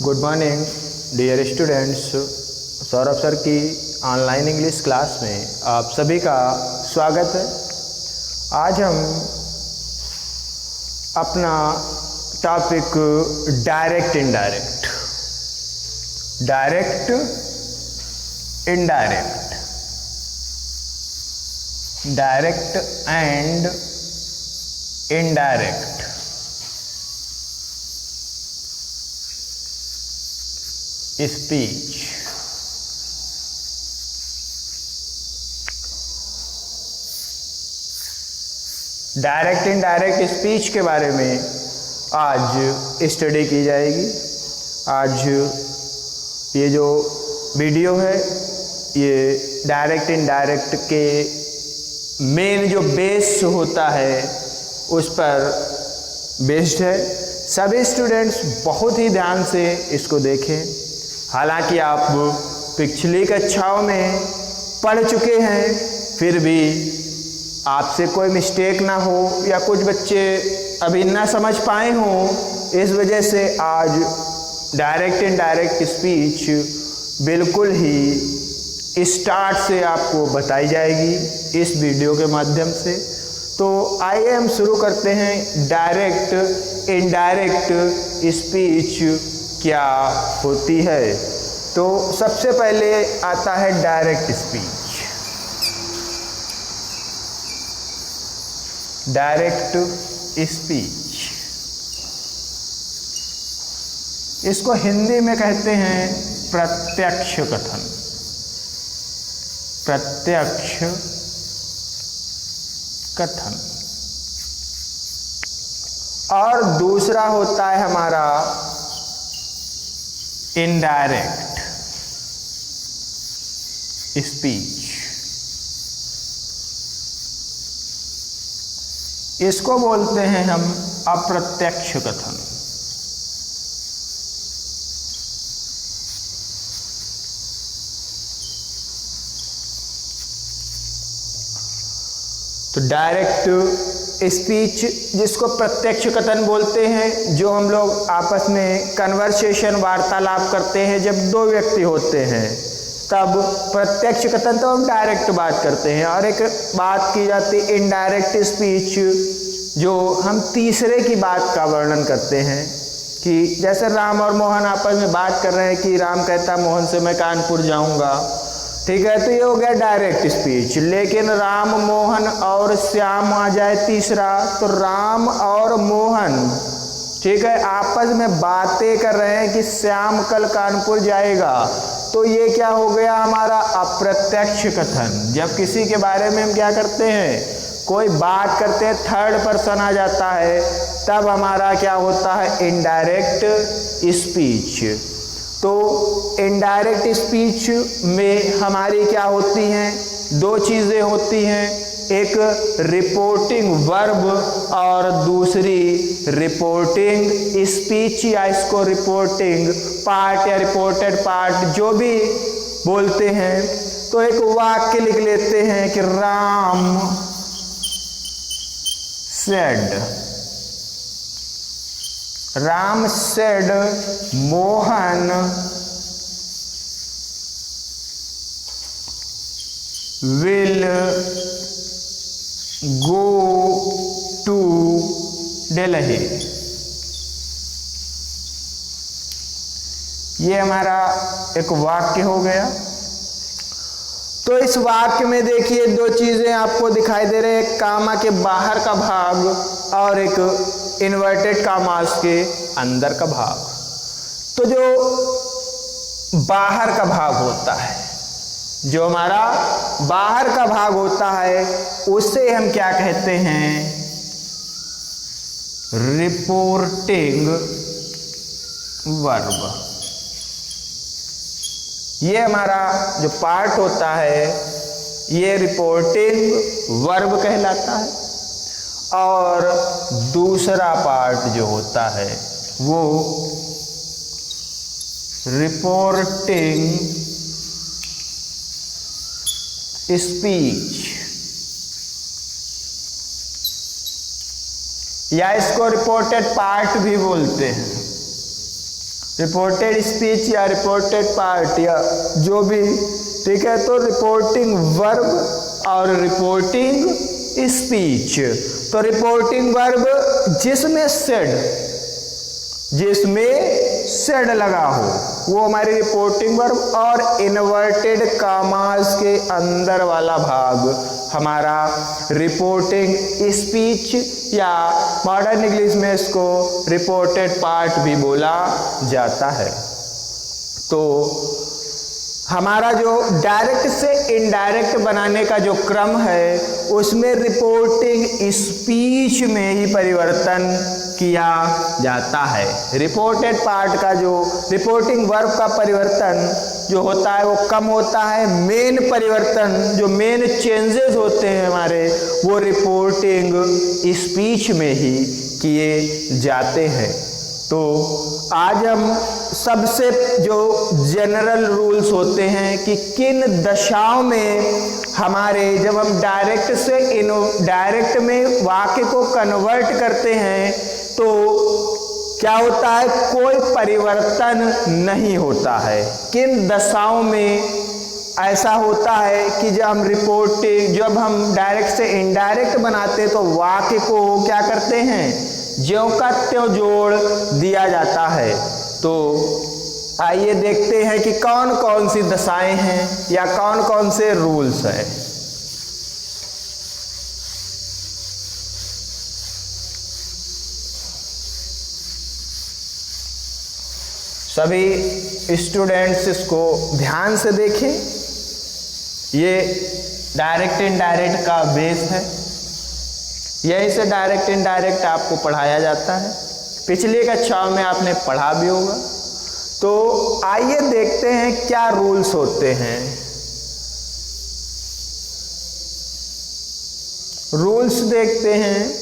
Good morning dear students. Saurabh sir की online English class में आप सभी का स्वागत है। आज हम अपना topic direct indirect direct and indirect speech. Direct indirect speech के बारे में आज स्टडी की जाएगी। आज ये जो वीडियो है ये डायरेक्ट इनडायरेक्ट के मेन जो बेस होता है उस पर बेस्ड है। सभी स्टूडेंट्स बहुत ही ध्यान से इसको देखें। हालांकि आप पिछली कक्षाओं में पढ़ चुके हैं, फिर भी आपसे कोई मिस्टेक ना हो या कुछ बच्चे अभी ना समझ पाए हों, इस वजह से आज डायरेक्ट इनडायरेक्ट स्पीच बिल्कुल ही स्टार्ट से आपको बताई जाएगी इस वीडियो के माध्यम से। तो आइए हम शुरू करते हैं। डायरेक्ट इनडायरेक्ट स्पीच क्या होती है? तो सबसे पहले आता है डायरेक्ट स्पीच। डायरेक्ट स्पीच इसको हिंदी में कहते हैं प्रत्यक्ष कथन। प्रत्यक्ष कथन। और दूसरा होता है हमारा इनडायरेक्ट स्पीच। इसको बोलते हैं हम अप्रत्यक्ष कथन। तो डायरेक्ट स्पीच जिसको प्रत्यक्ष कथन बोलते हैं, जो हम लोग आपस में कन्वर्सेशन वार्तालाप करते हैं जब दो व्यक्ति होते हैं, तब प्रत्यक्ष कथन तो हम डायरेक्ट बात करते हैं। और एक बात की जाती है इनडायरेक्ट स्पीच, जो हम तीसरे की बात का वर्णन करते हैं। कि जैसे राम और मोहन आपस में बात कर रहे हैं कि राम कहता मोहन से मैं कानपुर जाऊंगा, ठीक है, तो ये हो गया डायरेक्ट स्पीच। लेकिन राम, मोहन और श्याम आ जाए तीसरा, तो राम और मोहन, ठीक है, आपस में बातें कर रहे हैं कि श्याम कल कानपुर जाएगा, तो ये क्या हो गया हमारा अप्रत्यक्ष कथन। जब किसी के बारे में हम क्या करते हैं, कोई बात करते हैं, थर्ड पर्सन आ जाता है, तब हमारा क्या होता है इनडायरेक्ट स्पीच। तो इनडायरेक्ट स्पीच में हमारी क्या होती हैं, दो चीज़ें होती हैं, एक रिपोर्टिंग वर्ब और दूसरी रिपोर्टिंग स्पीच, या इसको रिपोर्टिंग पार्ट या रिपोर्टेड पार्ट जो भी बोलते हैं। तो एक वाक्य लिख लेते हैं कि Ram said Mohan will go to Delhi. ये हमारा एक वाक्य हो गया। तो इस वाक्य में देखिए दो चीजें आपको दिखाई दे रहे हैं, एक कामा के बाहर का भाग और एक इन्वर्टेड कामास के अंदर का भाग। तो जो बाहर का भाग होता है, जो हमारा बाहर का भाग होता है, उसे हम क्या कहते हैं, रिपोर्टिंग वर्ब। ये हमारा जो पार्ट होता है ये रिपोर्टिंग वर्ब कहलाता है। और दूसरा पार्ट जो होता है वो रिपोर्टिंग स्पीच, या इसको रिपोर्टेड पार्ट भी बोलते हैं। रिपोर्टेड स्पीच या रिपोर्टेड पार्ट या जो भी, ठीक है। तो रिपोर्टिंग वर्ब और रिपोर्टिंग स्पीच। तो रिपोर्टिंग वर्ब जिसमें सेड लगा हो वो हमारी रिपोर्टिंग वर्ब, और इन्वर्टेड कामास के अंदर वाला भाग हमारा रिपोर्टिंग स्पीच, या मॉडर्न इंग्लिश में इसको रिपोर्टेड पार्ट भी बोला जाता है। तो हमारा जो डायरेक्ट से इनडायरेक्ट बनाने का जो क्रम है उसमें रिपोर्टिंग स्पीच में ही परिवर्तन किया जाता है। रिपोर्टेड पार्ट का जो रिपोर्टिंग वर्ब का परिवर्तन जो होता है वो कम होता है। मेन परिवर्तन जो मेन चेंजेस होते हैं हमारे वो रिपोर्टिंग स्पीच में ही किए जाते हैं। तो आज हम सबसे जो जनरल रूल्स होते हैं कि किन दशाओं में हमारे जब हम डायरेक्ट से इनडायरेक्ट में वाक्य को कन्वर्ट करते हैं तो क्या होता है, कोई परिवर्तन नहीं होता है। किन दशाओं में ऐसा होता है कि जब हम डायरेक्ट से इनडायरेक्ट बनाते तो वाक्य को क्या करते हैं, ज्यों का त्यों जोड़ दिया जाता है। तो आइए देखते हैं कि कौन कौन सी दशाएं हैं या कौन कौन से रूल्स हैं। सभी स्टूडेंट्स इसको ध्यान से देखें। ये डायरेक्ट इनडायरेक्ट का बेस है, यही से डायरेक्ट इनडायरेक्ट आपको पढ़ाया जाता है। पिछली कक्षाओं में आपने पढ़ा भी होगा। तो आइए देखते हैं क्या रूल्स होते हैं। रूल्स देखते हैं।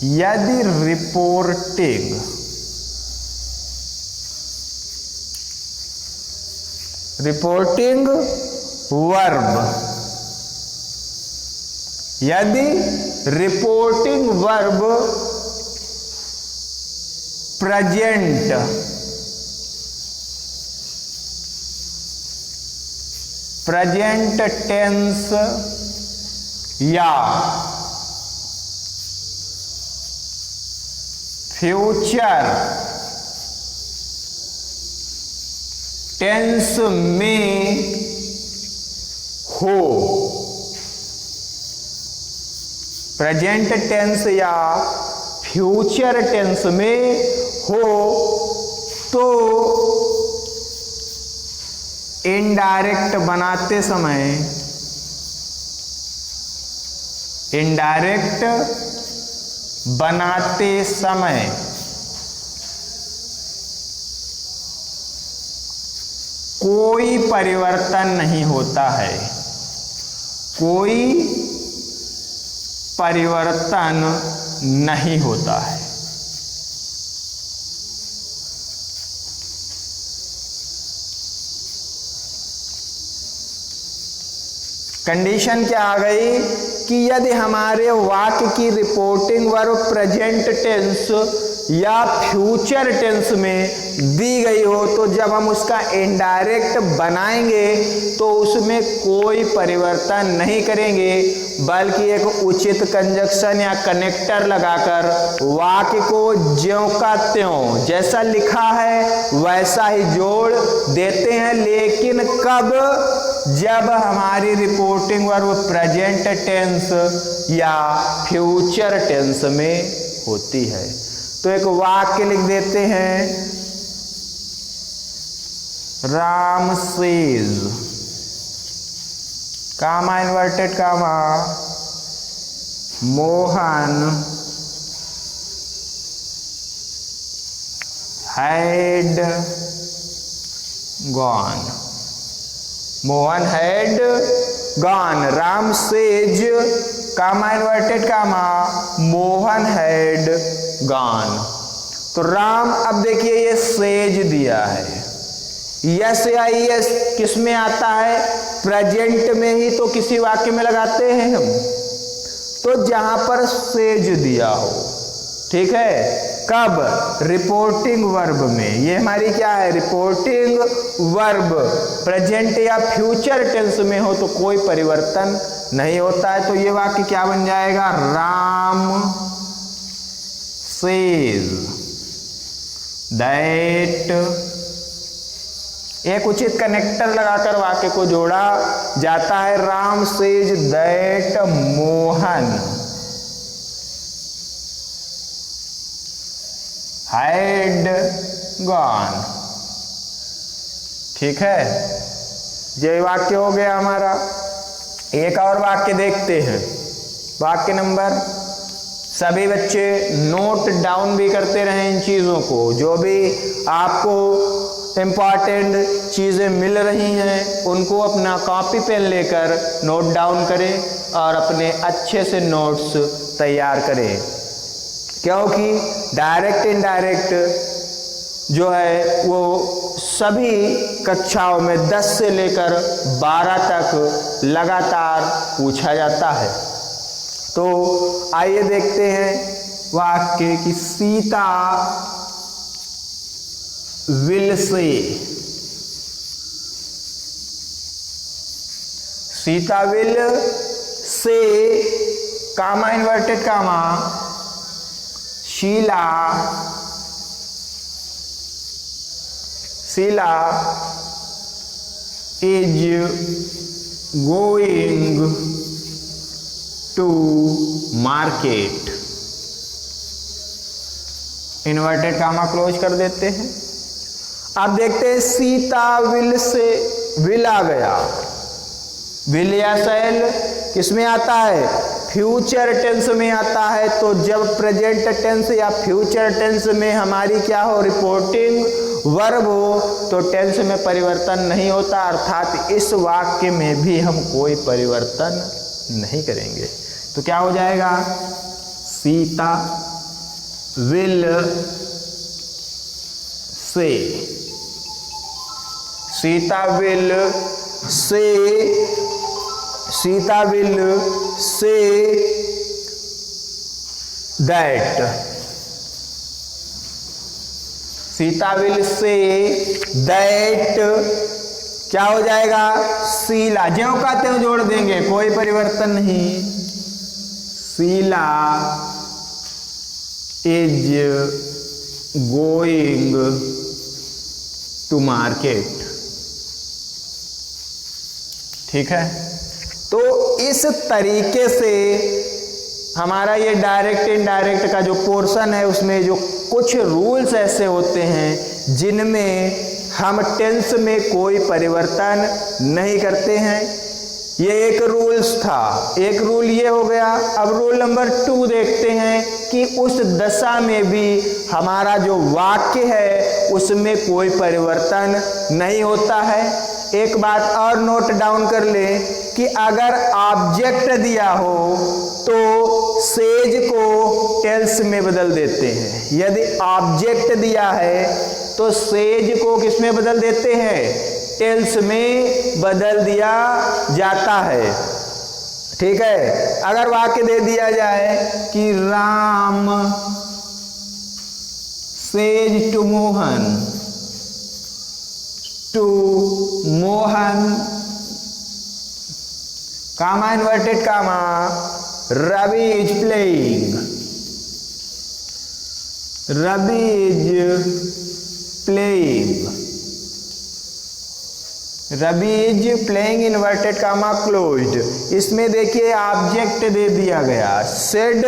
यदि रिपोर्टिंग वर्ब, यदि रिपोर्टिंग वर्ब प्रेजेंट टेंस या फ्यूचर टेंस में हो, प्रेजेंट टेंस या फ्यूचर टेंस में हो तो इनडायरेक्ट बनाते समय कोई परिवर्तन नहीं होता है, कोई परिवर्तन नहीं होता है। कंडीशन क्या आ गई कि यदि हमारे वाक्य की रिपोर्टिंग वर्ब प्रेजेंट टेंस या फ्यूचर टेंस में दी गई हो तो जब हम उसका इनडायरेक्ट बनाएंगे तो उसमें कोई परिवर्तन नहीं करेंगे, बल्कि एक उचित कंजक्शन या कनेक्टर लगाकर वाक्य को ज्यों का त्यों जैसा लिखा है वैसा ही जोड़ देते हैं। लेकिन कब, जब हमारी रिपोर्टिंग वर्ब प्रेजेंट टेंस या फ्यूचर टेंस में होती है। तो एक वाक्य लिख देते हैं, Ram says, comma inverted comma, Mohan had gone, Mohan had gone, Ram says, comma inverted comma, Mohan had gone. तो राम, अब देखिए ये सेज दिया है, यस या यस किस में आता है, प्रेजेंट में ही तो किसी वाक्य में लगाते हैं हम। तो जहां पर सेज दिया हो, ठीक है, कब? रिपोर्टिंग वर्ब में। ये हमारी क्या है? रिपोर्टिंग वर्ब प्रेजेंट या फ्यूचर टेंस में हो तो कोई परिवर्तन नहीं होता है। तो ये वाक्य क्या बन जाएगा? Ram says that. एक उचित कनेक्टर लगाकर वाक्य को जोड़ा जाता है। Ram says that Mohan had gone। ठीक है, ये वाक्य हो गया हमारा। एक और वाक्य देखते हैं, वाक्य नंबर। सभी बच्चे नोट डाउन भी करते रहें इन चीज़ों को, जो भी आपको इम्पॉर्टेंट चीज़ें मिल रही हैं उनको अपना कॉपी पेन लेकर नोट डाउन करें और अपने अच्छे से नोट्स तैयार करें, क्योंकि डायरेक्ट इनडायरेक्ट जो है वो सभी कक्षाओं में 10 से लेकर 12 तक लगातार पूछा जाता है। तो आइए देखते हैं वाक्य कि सीता विल से। Sita will say comma inverted comma Sheela is going to market। Inverted comma close कर देते हैं। अब देखते हैं सीता विल से विल आ गया। विल या शैल किस में आता है? फ्यूचर टेंस में आता है। तो जब प्रेजेंट टेंस या फ्यूचर टेंस में हमारी क्या हो? रिपोर्टिंग वर्ब हो तो टेंस में परिवर्तन नहीं होता, अर्थात इस वाक्य में भी हम कोई परिवर्तन नहीं करेंगे। तो क्या हो जाएगा? सीता विल से। सीता विल से, Sita will say that. Sita will say that क्या हो जाएगा? शीला। ज्यों का त्यों जोड़ देंगे, कोई परिवर्तन नहीं। Sheela is going to market. ठीक है, तो इस तरीके से हमारा ये डायरेक्ट इनडायरेक्ट का जो पोर्शन है उसमें जो कुछ रूल्स ऐसे होते हैं जिनमें हम टेंस में कोई परिवर्तन नहीं करते हैं। ये एक रूल्स था, एक रूल ये हो गया। अब रूल नंबर 2 देखते हैं कि उस दशा में भी हमारा जो वाक्य है उसमें कोई परिवर्तन नहीं होता है। एक बात और नोट डाउन कर ले कि अगर ऑब्जेक्ट दिया हो तो सेज को टेंस में बदल देते हैं। यदि ऑब्जेक्ट दिया है तो सेज को किस में बदल देते हैं? टेंस में बदल दिया जाता है। ठीक है, अगर वाक्य दे दिया जाए कि Ram says to Mohan, to Mohan comma inverted comma Ravi is playing. Ravi is playing. Ravi is playing inverted comma closed. इसमें देखिए ऑब्जेक्ट दे दिया गया, सेड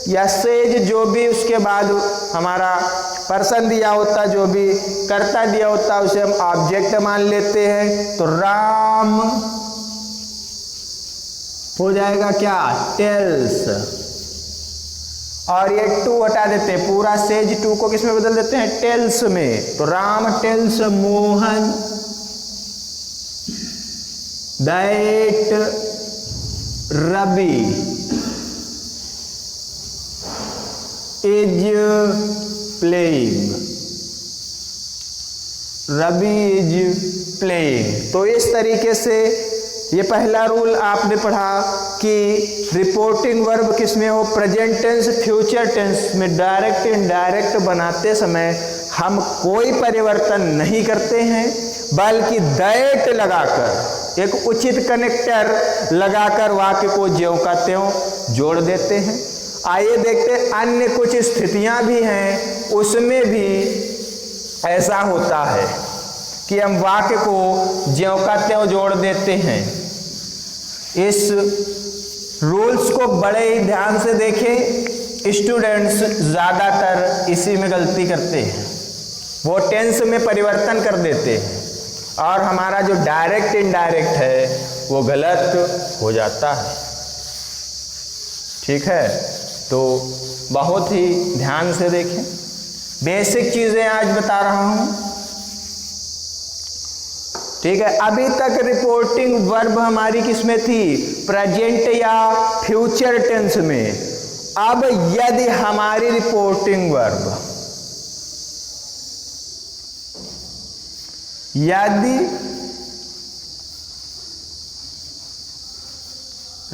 या सेज, जो भी उसके बाद हमारा पर्सन दिया होता, जो भी कर्ता दिया होता उसे हम ऑब्जेक्ट मान लेते हैं। तो राम हो जाएगा क्या? टेल्स। और ये 2 हटा देते हैं, पूरा सेज 2 को किस में बदल देते हैं? टेल्स में। तो Ram tells Mohan that Ravi is playing. Ravi is playing. तो इस तरीके से ये पहला रूल आपने पढ़ा कि रिपोर्टिंग वर्ब किस में हो, प्रेजेंट टेंस, फ्यूचर टेंस में डायरेक्ट इनडायरेक्ट बनाते समय हम कोई परिवर्तन नहीं करते हैं, बल्कि दैट लगाकर एक उचित कनेक्टर लगाकर वाक्य को ज्यों का त्यों जोड़ देते हैं। आइए देखते हैं अन्य कुछ स्थितियां भी हैं, उसमें भी ऐसा होता है कि हम वाक्य को ज्यों का त्यों जोड़ देते हैं। इस रूल्स को बड़े ही ध्यान से देखें, स्टूडेंट्स ज़्यादातर इसी में गलती करते हैं, वो टेंस में परिवर्तन कर देते हैं और हमारा जो डायरेक्ट इनडायरेक्ट है वो गलत हो जाता है। ठीक है, तो बहुत ही ध्यान से देखें, बेसिक चीज़ें आज बता रहा हूँ। ठीक है, अभी तक रिपोर्टिंग वर्ब हमारी किस में थी, प्रेजेंट या फ्यूचर टेंस में। अब यदि हमारी रिपोर्टिंग वर्ब, यदि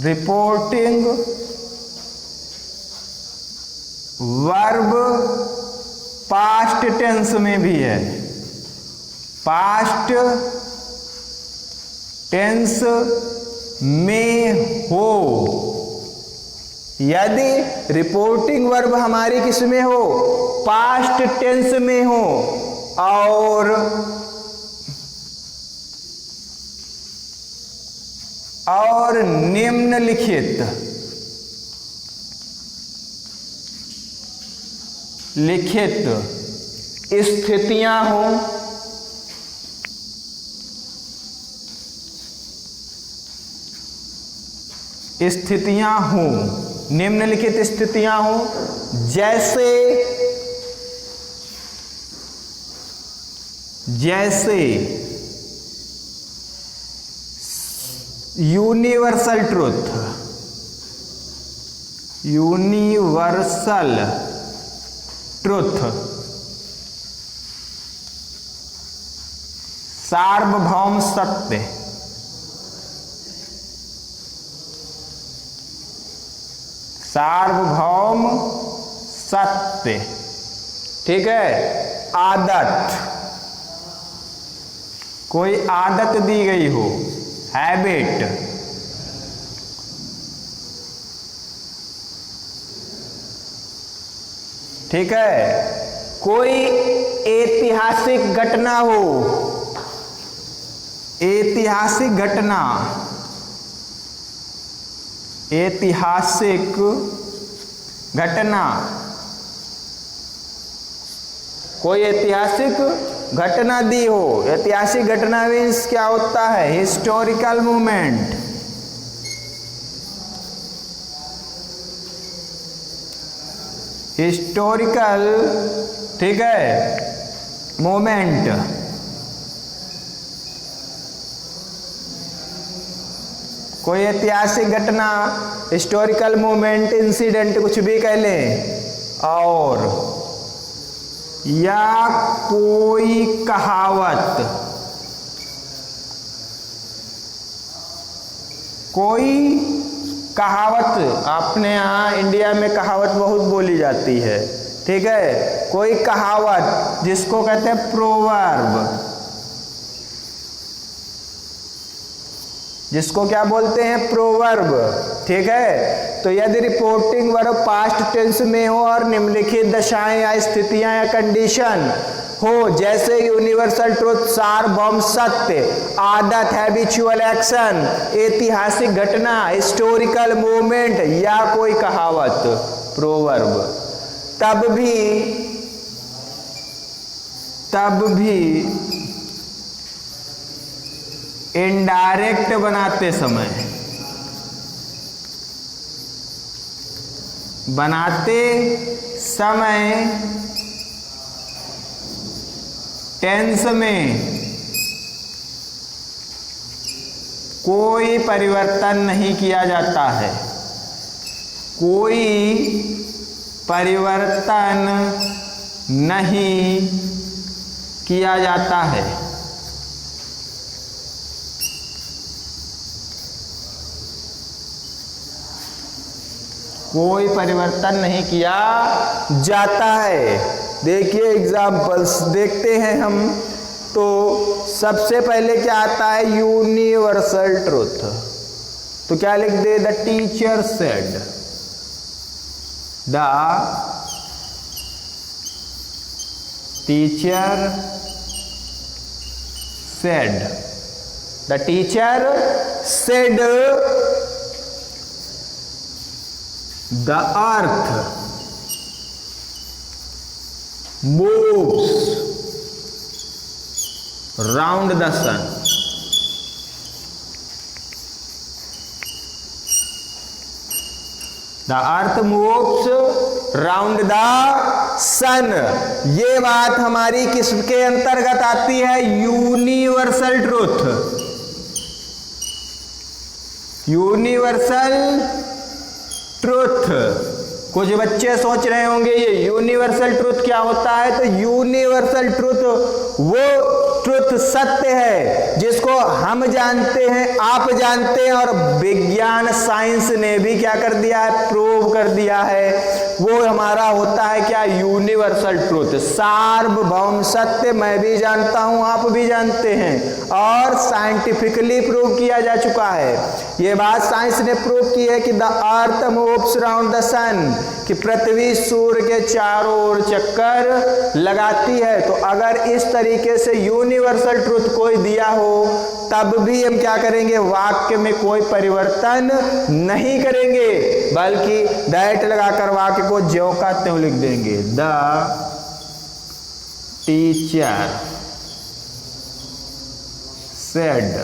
रिपोर्टिंग वर्ब पास्ट टेंस में भी है, पास्ट टेंस में हो, यदि रिपोर्टिंग वर्ब हमारी किस में हो, पास्ट टेंस में हो और निम्नलिखित स्थितियां हो, निम्नलिखित स्थितियां हो, जैसे यूनिवर्सल ट्रुथ, सार्वभौम सत्य, सार्वभौम सत्य। ठीक है, आदत, कोई आदत दी गई हो, हैबिट, ठीक है, कोई ऐतिहासिक घटना हो, ऐतिहासिक घटना, कोई ऐतिहासिक घटना दी हो। ऐतिहासिक घटना मीन्स क्या होता है, हिस्टोरिकल मूवमेंट, हिस्टोरिकल, ठीक है, मोमेंट। कोई ऐतिहासिक घटना, हिस्टोरिकल मोमेंट, इंसिडेंट, कुछ भी कह लें, और या कोई कहावत, कोई कहावत, अपने यहाँ इंडिया में कहावत बहुत बोली जाती है, ठीक है, कोई कहावत जिसको कहते हैं प्रोवर्ब, जिसको क्या बोलते हैं, प्रोवर्ब। ठीक है, तो यदि रिपोर्टिंग वर्ब पास्ट टेंस में हो और निम्नलिखित दशाएं या स्थितियां या कंडीशन हो, जैसे यूनिवर्सल ट्रुथ, सार्वभौम सत्य, आदत, हैबिचुअल एक्शन, ऐतिहासिक घटना, हिस्टोरिकल मूवमेंट, या कोई कहावत, प्रोवर्ब, तब भी इनडायरेक्ट बनाते समय टेंस में कोई परिवर्तन नहीं किया जाता है, कोई परिवर्तन नहीं किया जाता है। कोई परिवर्तन नहीं किया जाता है। देखिए एग्जाम्पल्स देखते हैं हम। तो सबसे पहले क्या आता है, यूनिवर्सल ट्रुथ। तो क्या लिख दे, the teacher said, the teacher said, the teacher said the earth moves round the sun. The earth moves round the sun. ये बात हमारी किसके अंतर्गत आती है, यूनिवर्सल ट्रूथ। Universal truth. कुछ बच्चे सोच रहे होंगे ये यूनिवर्सल ट्रुथ क्या होता है। तो यूनिवर्सल ट्रुथ वो ट्रुथ सत्य है जिसको हम जानते हैं, आप जानते हैं, और विज्ञान साइंस ने भी क्या कर दिया है, प्रूव कर दिया है। वो हमारा होता है क्या, यूनिवर्सल ट्रुथ, सार्वभौम सत्य। मैं भी जानता हूं, आप भी जानते हैं, और साइंटिफिकली प्रूव किया जा चुका है। ये बात साइंस ने प्रूव की है कि the earth moves around the sun, कि पृथ्वी सूर्य के चारों ओर चक्कर लगाती है। तो अगर इस तरीके से यूनिवर्सल ट्रुथ कोई दिया हो तब भी हम क्या करेंगे, वाक्य में कोई परिवर्तन नहीं करेंगे, बल्कि दैट लगाकर वाक्य को ज्यों का त्यों लिख देंगे। द टीचर सेड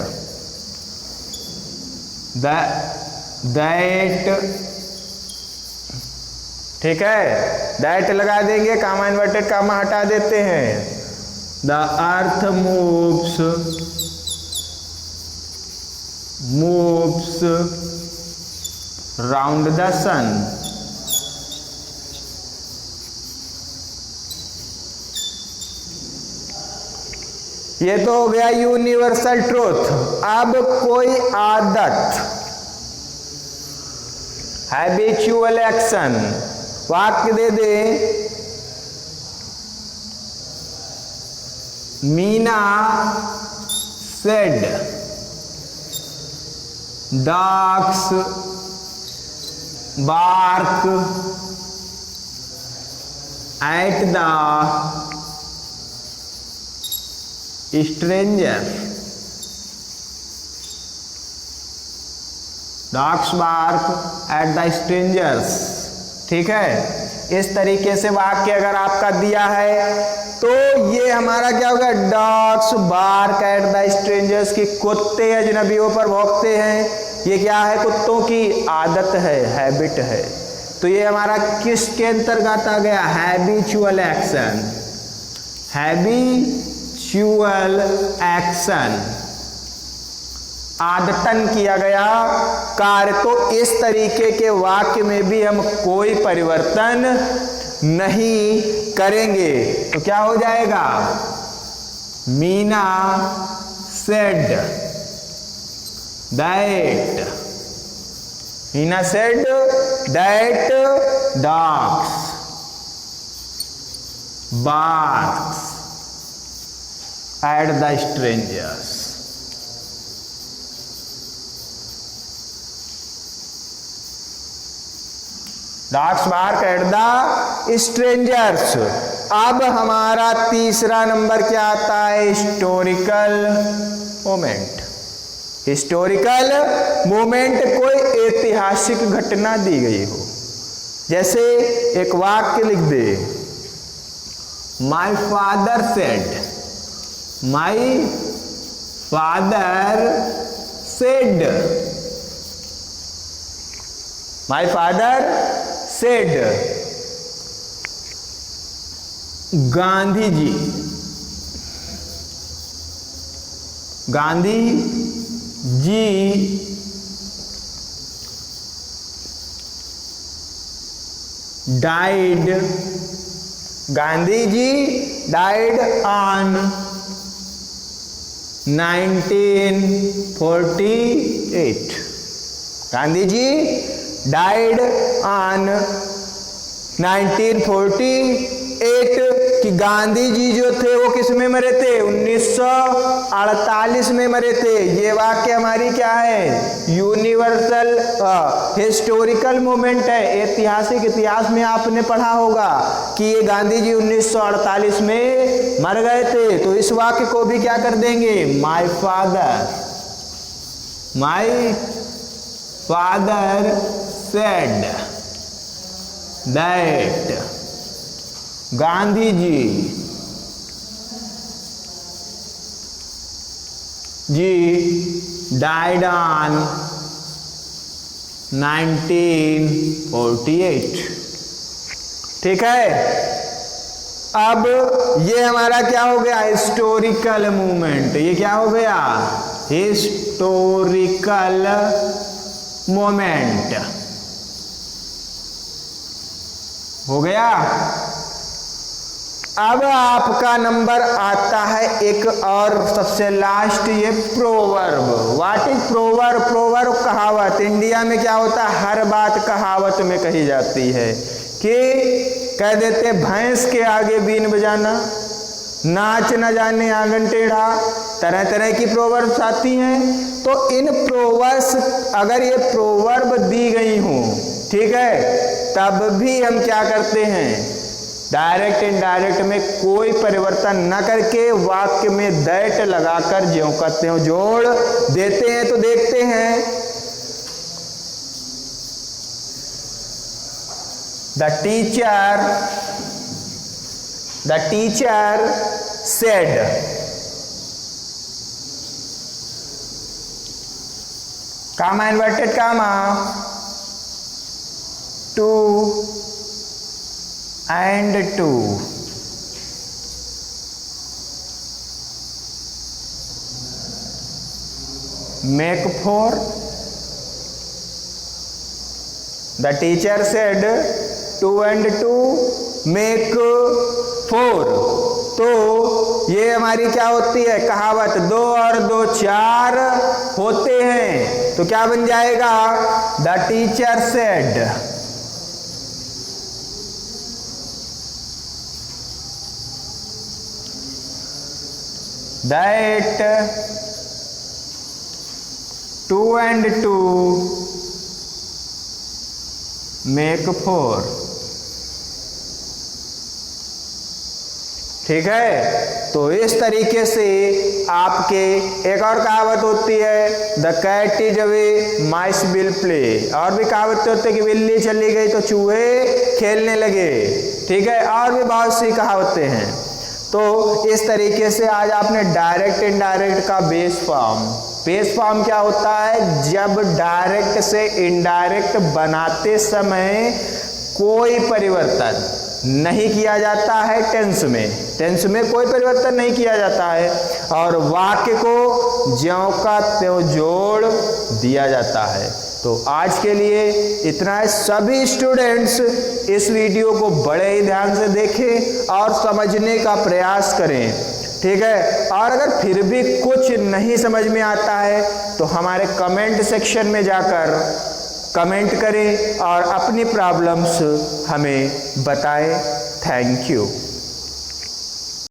दैट, ठीक है, दैट लगा देंगे, कामा इन्वर्टेड कामा हटा देते हैं। The earth moves round the sun. ये तो हो गया यूनिवर्सल ट्रूथ। अब कोई आदत, हैबिचुअल एक्शन, वाक्य दे दे, Meena said dogs bark at the stranger. Dogs bark at the strangers. ठीक है, इस तरीके से वाक्य अगर आपका दिया है तो ये हमारा क्या होगा, dogs bark at the strangers, की कुत्ते अजनबियों पर भौंकते हैं। ये क्या है, कुत्तों की आदत है, हैबिट है। तो ये हमारा किसके अंतर्गत आ गया, हैबिचुअल एक्शन। हैबिचुअल एक्शन, आदतन किया गया कार्य। तो इस तरीके के वाक्य में भी हम कोई परिवर्तन नहीं करेंगे। तो क्या हो जाएगा, Meena said that, Meena said that dogs barks at the strangers. Dogs bark at the strangers. अब हमारा तीसरा नंबर क्या आता है, हिस्टोरिकल मोमेंट। हिस्टोरिकल मोमेंट, कोई ऐतिहासिक घटना दी गई हो, जैसे एक वाक्य लिख दे, my father said, my father said, my father said, Gandhi ji, Gandhi ji died, Gandhi ji died on 1948, Gandhi ji died on 1948 कि गांधी जी जो थे वो किस में मरे थे? 1948 में मरे थे। ये वाक्य हमारी क्या है? यूनिवर्सल हिस्टोरिकल मोमेंट है। ऐतिहासिक इतिहास में आपने पढ़ा होगा कि ये गांधी जी 1948 में मर गए थे। तो इस वाक्य को भी क्या कर देंगे? My father said that Gandhi ji died on 1948। ठीक है, अब ये हमारा क्या हो गया? Historical movement. ये क्या हो गया? हिस्टोरिकल मोमेंट हो गया। अब आपका नंबर आता है एक और सबसे लास्ट, ये proverb. What is proverb? Proverb कहावत। इंडिया में क्या होता है? हर बात कहावत में कही जाती है कि कह देते भैंस के आगे बीन बजाना, नाच न जाने आंगन टेढ़ा, तरह तरह की प्रोवर्ब्स आती हैं। तो इन प्रोवर्ब्स, अगर ये प्रोवर्ब दी गई हों, ठीक है, तब भी हम क्या करते हैं? डायरेक्ट इनडायरेक्ट में कोई परिवर्तन न करके वाक्य में दैट लगाकर ज्यों का त्यों जोड़ देते हैं। तो देखते हैं, the teacher said, comma inverted comma, to and to, make for, the teacher said two and two make four। तो ये हमारी क्या होती है? कहावत। 2 और 2 4 होते हैं। तो क्या बन जाएगा? The teacher said that 2 and 2 make 4। ठीक है, तो इस तरीके से आपके एक और कहावत होती है, the cat is away mice will play. और भी कहावतें होती है कि बिल्ली चली गई तो चूहे खेलने लगे। ठीक है, और भी बहुत सी कहावतें हैं। तो इस तरीके से आज आपने डायरेक्ट इनडायरेक्ट का बेस फॉर्म क्या होता है? जब डायरेक्ट से इनडायरेक्ट बनाते समय कोई परिवर्तन नहीं किया जाता है टेंस में कोई परिवर्तन नहीं किया जाता है और वाक्य को ज्यों का त्यों जोड़ दिया जाता है। तो आज के लिए इतना है। सभी स्टूडेंट्स इस वीडियो को बड़े ही ध्यान से देखें और समझने का प्रयास करें। ठीक है, और अगर फिर भी कुछ नहीं समझ में आता है तो हमारे कमेंट सेक्शन में जाकर कमेंट करें और अपनी प्रॉब्लम्स हमें बताएं। Thank you.